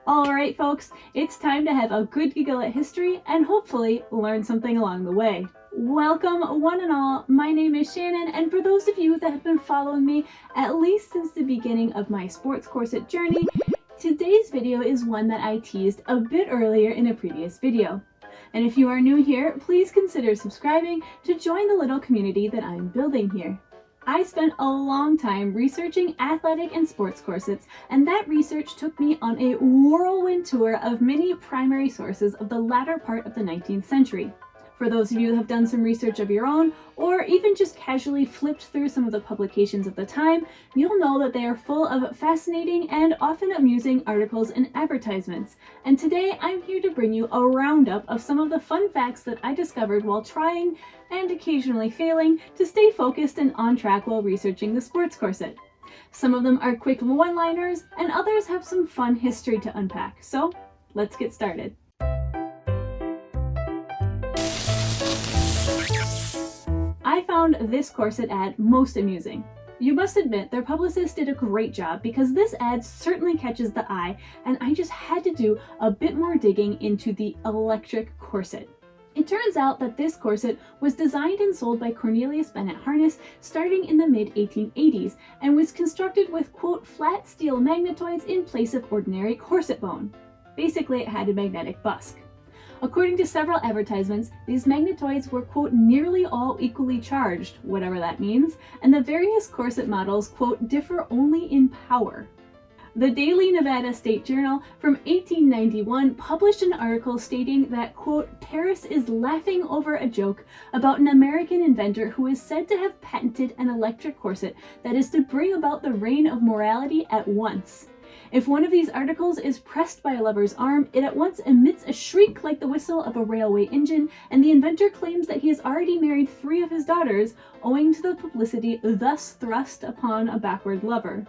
Alright folks, it's time to have a good giggle at history and hopefully learn something along the way. Welcome one and all, my name is Shannon, and for those of you that have been following me at least since the beginning of my sports corset journey, today's video is one that I teased a bit earlier in a previous video. And if you are new here, please consider subscribing to join the little community that I'm building here. I spent a long time researching athletic and sports corsets, and that research took me on a whirlwind tour of many primary sources of the latter part of the 19th century. For those of you who have done some research of your own, or even just casually flipped through some of the publications of the time, you'll know that they are full of fascinating and often amusing articles and advertisements. And today I'm here to bring you a roundup of some of the fun facts that I discovered while trying, and occasionally failing, to stay focused and on track while researching the sports corset. Some of them are quick one-liners, and others have some fun history to unpack. So let's get started. I found this corset ad most amusing. You must admit their publicist did a great job because this ad certainly catches the eye, and I just had to do a bit more digging into the Electric Corset. It turns out that this corset was designed and sold by Cornelius Bennett Harness starting in the mid-1880s and was constructed with, quote, flat steel magnetoids in place of ordinary corset bone. Basically, it had a magnetic busk. According to several advertisements, these magnetoids were, quote, nearly all equally charged, whatever that means, and the various corset models, quote, differ only in power. The Daily Nevada State Journal from 1891 published an article stating that, quote, Paris is laughing over a joke about an American inventor who is said to have patented an electric corset that is to bring about the reign of morality at once. If one of these articles is pressed by a lover's arm, it at once emits a shriek like the whistle of a railway engine, and the inventor claims that he has already married 3 of his daughters, owing to the publicity thus thrust upon a backward lover.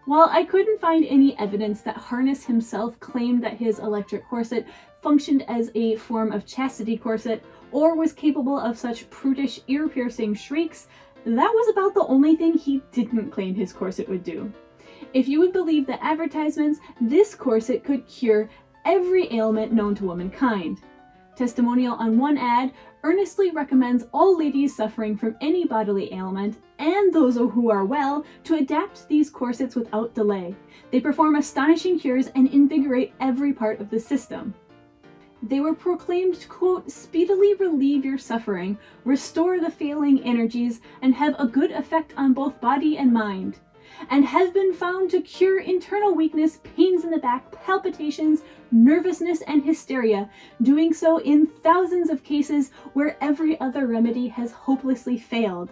While I couldn't find any evidence that Harness himself claimed that his electric corset functioned as a form of chastity corset, or was capable of such prudish, ear-piercing shrieks, that was about the only thing he didn't claim his corset would do. If you would believe the advertisements, this corset could cure every ailment known to womankind. Testimonial on one ad earnestly recommends all ladies suffering from any bodily ailment, and those who are well, to adapt these corsets without delay. They perform astonishing cures and invigorate every part of the system. They were proclaimed to, quote, speedily relieve your suffering, restore the failing energies, and have a good effect on both body and mind, and have been found to cure internal weakness, pains in the back, palpitations, nervousness, and hysteria, doing so in thousands of cases where every other remedy has hopelessly failed.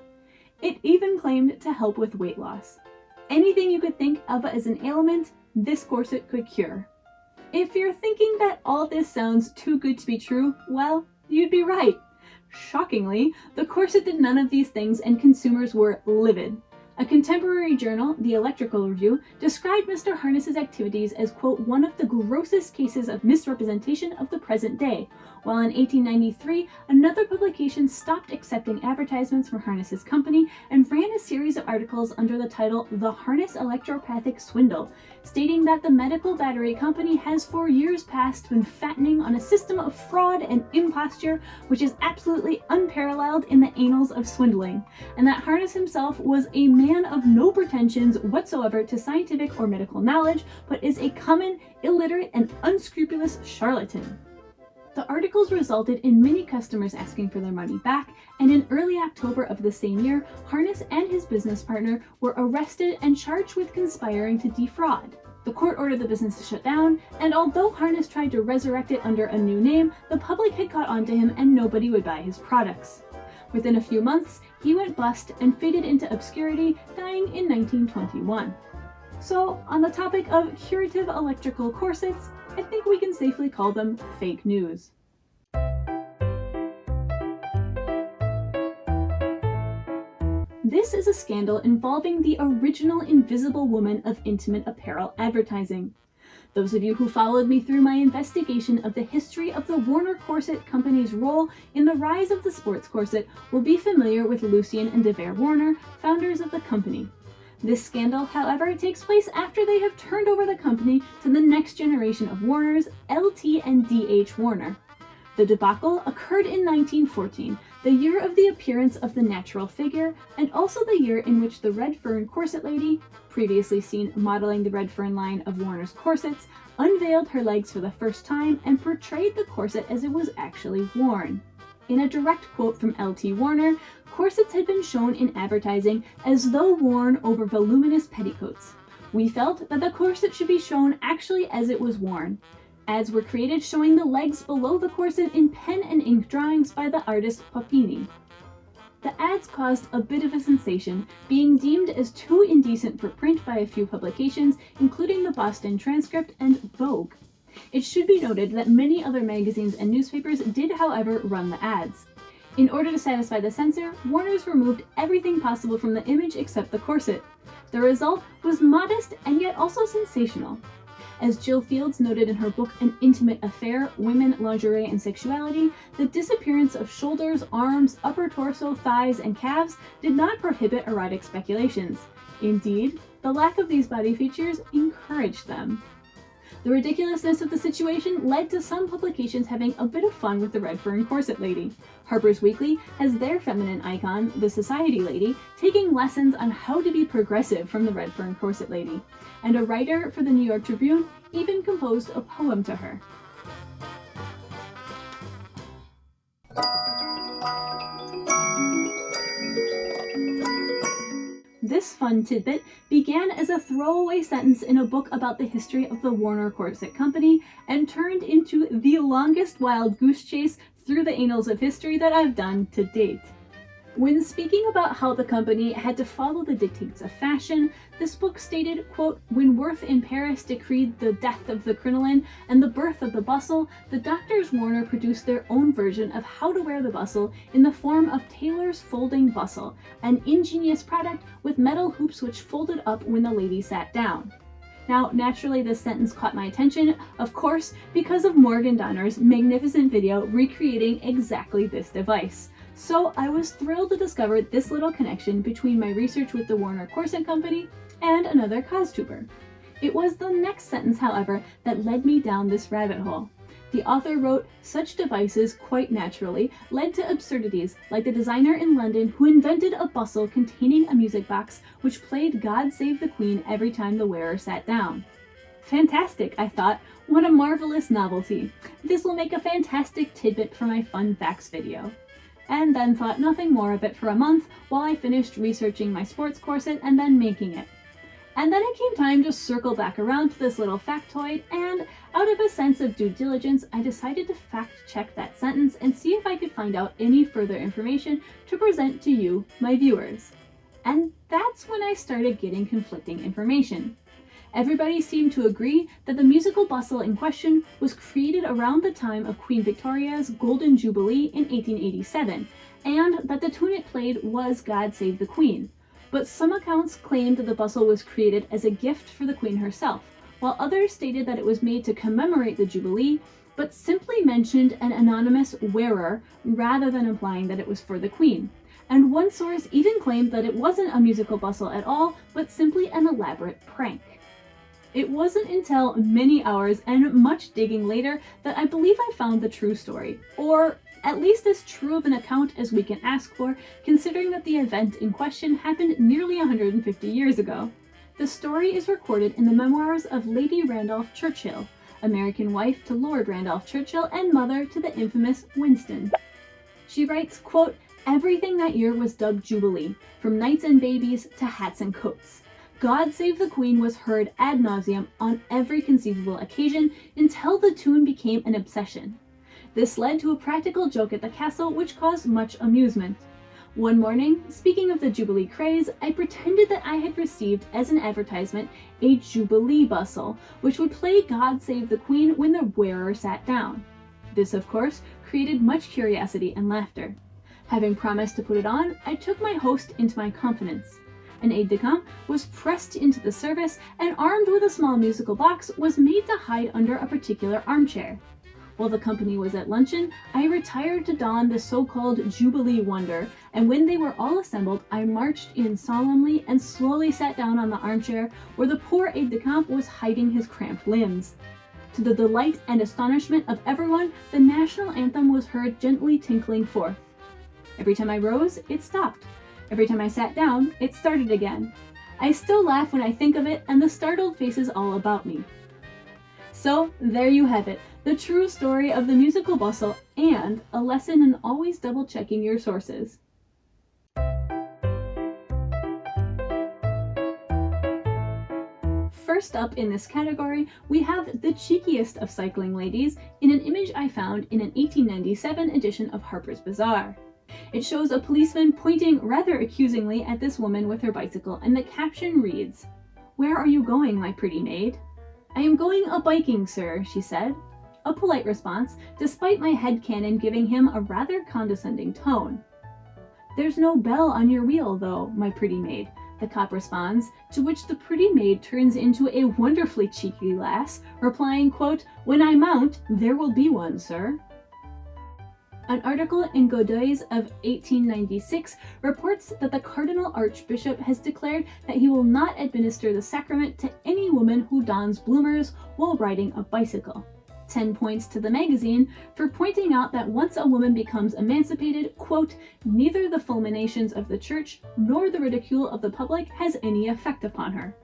It even claimed to help with weight loss. Anything you could think of as an ailment, this corset could cure. If you're thinking that all this sounds too good to be true, well, you'd be right. Shockingly, the corset did none of these things, and consumers were livid. A contemporary journal, the Electrical Review, described Mr. Harness's activities as, quote, one of the grossest cases of misrepresentation of the present day, while in 1893, another publication stopped accepting advertisements for Harness's company and ran a series of articles under the title The Harness Electropathic Swindle, stating that the medical battery company has for years past been fattening on a system of fraud and imposture which is absolutely unparalleled in the annals of swindling, and that Harness himself was a man of no pretensions whatsoever to scientific or medical knowledge, but is a common, illiterate, and unscrupulous charlatan. The articles resulted in many customers asking for their money back, and in early October of the same year, Harness and his business partner were arrested and charged with conspiring to defraud. The court ordered the business to shut down, and although Harness tried to resurrect it under a new name, the public had caught on to him and nobody would buy his products. Within a few months, he went bust and faded into obscurity, dying in 1921. So, on the topic of curative electrical corsets, I think we can safely call them fake news. This is a scandal involving the original Invisible Woman of intimate apparel advertising. Those of you who followed me through my investigation of the history of the Warner Corset Company's role in the rise of the sports corset will be familiar with Lucien and DeVere Warner, founders of the company. This scandal, however, takes place after they have turned over the company to the next generation of Warners, LT and DH Warner. The debacle occurred in 1914, the year of the appearance of the natural figure, and also the year in which the red fern corset lady, previously seen modeling the red fern line of Warner's corsets, unveiled her legs for the first time and portrayed the corset as it was actually worn. In a direct quote from LT Warner, corsets had been shown in advertising as though worn over voluminous petticoats. We felt that the corset should be shown actually as it was worn. Ads were created showing the legs below the corset in pen and ink drawings by the artist Papini. The ads caused a bit of a sensation, being deemed as too indecent for print by a few publications, including the Boston Transcript and Vogue. It should be noted that many other magazines and newspapers did, however, run the ads. In order to satisfy the censor, Warner's removed everything possible from the image except the corset. The result was modest and yet also sensational. As Jill Fields noted in her book An Intimate Affair, Women, Lingerie, and Sexuality, the disappearance of shoulders, arms, upper torso, thighs, and calves did not prohibit erotic speculations. Indeed, the lack of these body features encouraged them. The ridiculousness of the situation led to some publications having a bit of fun with the red fern corset lady. Harper's Weekly has their feminine icon, the Society Lady, taking lessons on how to be progressive from the red fern corset lady, and a writer for the New York Tribune even composed a poem to her. This fun tidbit began as a throwaway sentence in a book about the history of the Warner Corset Company and turned into the longest wild goose chase through the annals of history that I've done to date. When speaking about how the company had to follow the dictates of fashion, this book stated, quote, "When Worth in Paris decreed the death of the crinoline and the birth of the bustle, the doctors Warner produced their own version of how to wear the bustle in the form of Taylor's folding bustle, an ingenious product with metal hoops which folded up when the lady sat down." Now, naturally, this sentence caught my attention, of course, because of Morgan Donner's magnificent video recreating exactly this device. So I was thrilled to discover this little connection between my research with the Warner Corset Company and another costuber. It was the next sentence, however, that led me down this rabbit hole. The author wrote, "Such devices, quite naturally, led to absurdities, like the designer in London who invented a bustle containing a music box which played God Save the Queen every time the wearer sat down." Fantastic, I thought. What a marvelous novelty. This will make a fantastic tidbit for my fun facts video. And then thought nothing more of it for a month while I finished researching my sports corset and then making it. And then it came time to circle back around to this little factoid, and out of a sense of due diligence, I decided to fact check that sentence and see if I could find out any further information to present to you, my viewers. And that's when I started getting conflicting information. Everybody seemed to agree that the musical bustle in question was created around the time of Queen Victoria's Golden Jubilee in 1887, and that the tune it played was God Save the Queen. But some accounts claimed that the bustle was created as a gift for the Queen herself, while others stated that it was made to commemorate the Jubilee, but simply mentioned an anonymous wearer rather than implying that it was for the Queen. And one source even claimed that it wasn't a musical bustle at all, but simply an elaborate prank. It wasn't until many hours and much digging later that I believe I found the true story, or at least as true of an account as we can ask for, considering that the event in question happened nearly 150 years ago. The story is recorded in the memoirs of Lady Randolph Churchill, American wife to Lord Randolph Churchill and mother to the infamous Winston. She writes, quote, "Everything that year was dubbed Jubilee, from knights and babies to hats and coats. God Save the Queen was heard ad nauseum on every conceivable occasion until the tune became an obsession. This led to a practical joke at the castle which caused much amusement. One morning, speaking of the Jubilee craze, I pretended that I had received as an advertisement a Jubilee bustle, which would play God Save the Queen when the wearer sat down. This, of course, created much curiosity and laughter. Having promised to put it on, I took my host into my confidence. An aide-de-camp was pressed into the service and, armed with a small musical box, was made to hide under a particular armchair. While the company was at luncheon, I retired to don the so-called Jubilee Wonder, and when they were all assembled, I marched in solemnly and slowly sat down on the armchair where the poor aide-de-camp was hiding his cramped limbs. To the delight and astonishment of everyone, the national anthem was heard gently tinkling forth. Every time I rose, it stopped. Every time I sat down, it started again. I still laugh when I think of it and the startled faces all about me. So, there you have it, the true story of the musical bustle and a lesson in always double-checking your sources. First up in this category, we have the cheekiest of cycling ladies in an image I found in an 1897 edition of Harper's Bazaar. It shows a policeman pointing rather accusingly at this woman with her bicycle, and the caption reads, "Where are you going, my pretty maid?" "I am going a-biking, sir," she said. A polite response, despite my headcanon giving him a rather condescending tone. "There's no bell on your wheel, though, my pretty maid," the cop responds, to which the pretty maid turns into a wonderfully cheeky lass, replying, quote, "When I mount, there will be one, sir." An article in Godey's of 1896 reports that the Cardinal Archbishop has declared that he will not administer the sacrament to any woman who dons bloomers while riding a bicycle. 10 points to the magazine for pointing out that once a woman becomes emancipated, quote, "neither the fulminations of the church nor the ridicule of the public has any effect upon her."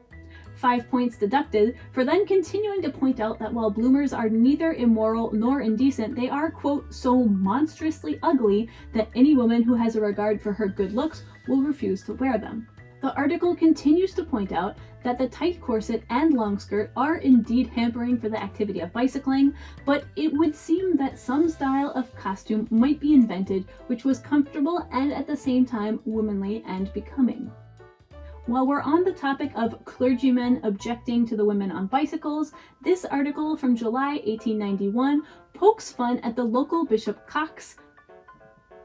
5 points deducted for then continuing to point out that while bloomers are neither immoral nor indecent, they are, quote, "so monstrously ugly that any woman who has a regard for her good looks will refuse to wear them." The article continues to point out that the tight corset and long skirt are indeed hampering for the activity of bicycling, but it would seem that some style of costume might be invented which was comfortable and at the same time womanly and becoming. While we're on the topic of clergymen objecting to the women on bicycles, this article from July 1891 pokes fun at the local Bishop Cox,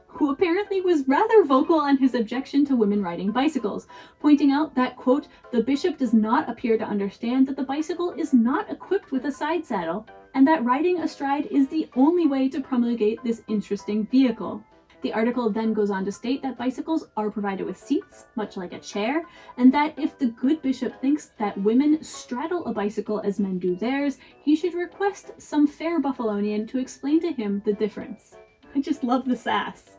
who apparently was rather vocal on his objection to women riding bicycles, pointing out that, quote, "the bishop does not appear to understand that the bicycle is not equipped with a side saddle, and that riding astride is the only way to promulgate this interesting vehicle." The article then goes on to state that bicycles are provided with seats, much like a chair, and that if the good bishop thinks that women straddle a bicycle as men do theirs, he should request some fair Buffalonian to explain to him the difference. I just love the sass.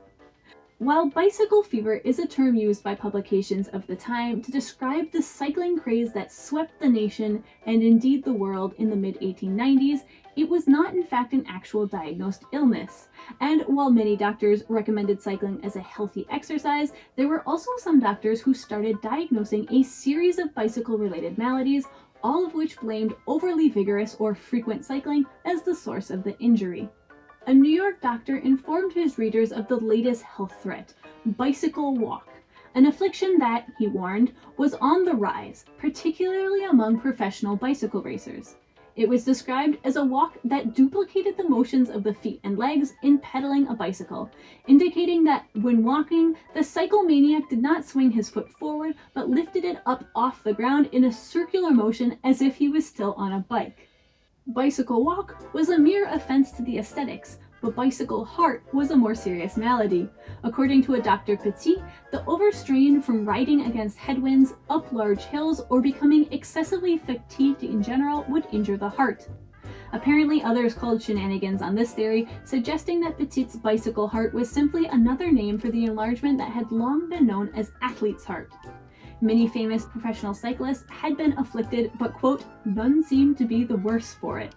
While bicycle fever is a term used by publications of the time to describe the cycling craze that swept the nation and indeed the world in the mid-1890s, it was not in fact an actual diagnosed illness. And while many doctors recommended cycling as a healthy exercise, there were also some doctors who started diagnosing a series of bicycle-related maladies, all of which blamed overly vigorous or frequent cycling as the source of the injury. A New York doctor informed his readers of the latest health threat, bicycle walk, an affliction that, he warned, was on the rise, particularly among professional bicycle racers. It was described as a walk that duplicated the motions of the feet and legs in pedaling a bicycle, indicating that when walking, the cycle maniac did not swing his foot forward, but lifted it up off the ground in a circular motion as if he was still on a bike. Bicycle walk was a mere offense to the aesthetics, but bicycle heart was a more serious malady. According to a Dr. Petit, the overstrain from riding against headwinds, up large hills, or becoming excessively fatigued in general would injure the heart. Apparently others called shenanigans on this theory, suggesting that Petit's bicycle heart was simply another name for the enlargement that had long been known as athlete's heart. Many famous professional cyclists had been afflicted, but, quote, "none seemed to be the worse for it."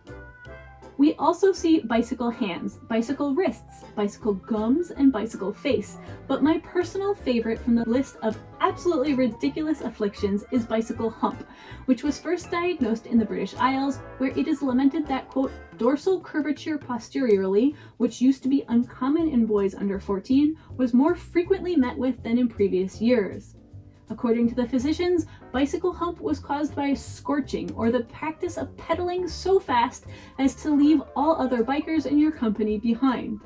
We also see bicycle hands, bicycle wrists, bicycle gums, and bicycle face, but my personal favorite from the list of absolutely ridiculous afflictions is bicycle hump, which was first diagnosed in the British Isles, where it is lamented that, quote, "dorsal curvature posteriorly, which used to be uncommon in boys under 14, was more frequently met with than in previous years." According to the physicians, bicycle hump was caused by scorching, or the practice of pedaling so fast as to leave all other bikers in your company behind.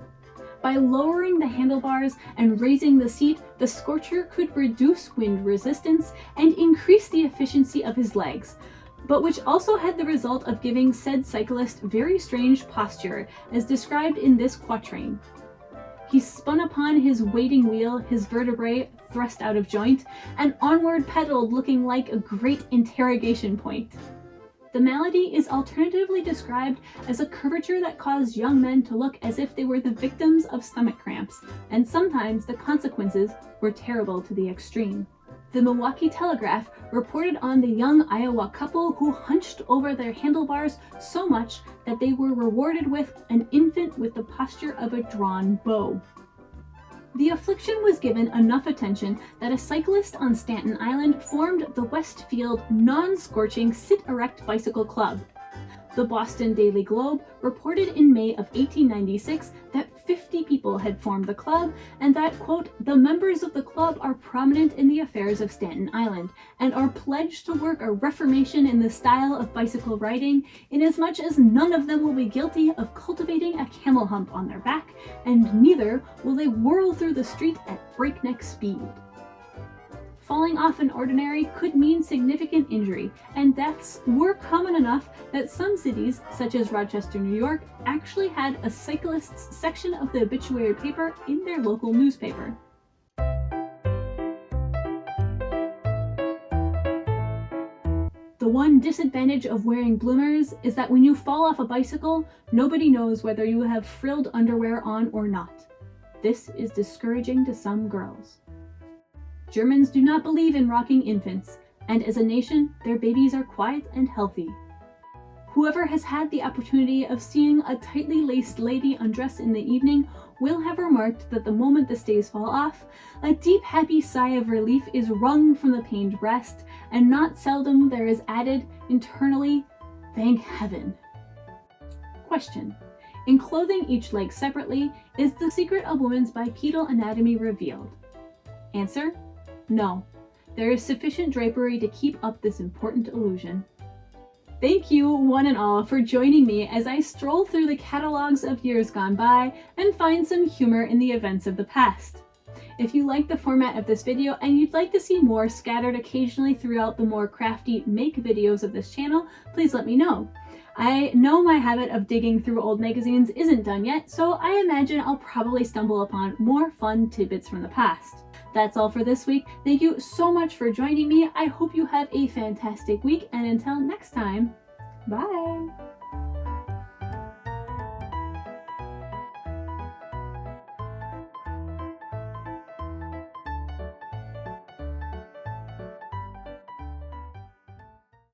By lowering the handlebars and raising the seat, the scorcher could reduce wind resistance and increase the efficiency of his legs. but which also had the result of giving said cyclist very strange posture, as described in this quatrain. He spun upon his waiting wheel, his vertebrae thrust out of joint, and onward pedaled looking like a great interrogation point. The malady is alternatively described as a curvature that caused young men to look as if they were the victims of stomach cramps, and sometimes the consequences were terrible to the extreme. The Milwaukee Telegraph reported on the young Iowa couple who hunched over their handlebars so much that they were rewarded with an infant with the posture of a drawn bow. The affliction was given enough attention that a cyclist on Staten Island formed the Westfield Non-Scorching Sit-Erect Bicycle Club. The Boston Daily Globe reported in May of 1896 that 50 people had formed the club, and that, quote, the members of the club are prominent in the affairs of Staten Island, and are pledged to work a reformation in the style of bicycle riding, inasmuch as none of them will be guilty of cultivating a camel hump on their back, and neither will they whirl through the street at breakneck speed. Falling off an ordinary could mean significant injury, and deaths were common enough that some cities, such as Rochester, New York, actually had a cyclists section of the obituary paper in their local newspaper. The one disadvantage of wearing bloomers is that when you fall off a bicycle, nobody knows whether you have frilled underwear on or not. This is discouraging to some girls. Germans do not believe in rocking infants, and as a nation, their babies are quiet and healthy. Whoever has had the opportunity of seeing a tightly laced lady undress in the evening will have remarked that the moment the stays fall off, a deep happy sigh of relief is wrung from the pained breast, and not seldom there is added internally, "Thank heaven." Question: in clothing each leg separately, is the secret of women's bipedal anatomy revealed? Answer: no. There is sufficient drapery to keep up this important illusion. Thank you, one and all, for joining me as I stroll through the catalogs of years gone by and find some humor in the events of the past. If you like the format of this video and you'd like to see more scattered occasionally throughout the more crafty make videos of this channel, please let me know. I know my habit of digging through old magazines isn't done yet, so I imagine I'll probably stumble upon more fun tidbits from the past. That's all for this week. Thank you so much for joining me. I hope you have a fantastic week, and until next time, bye!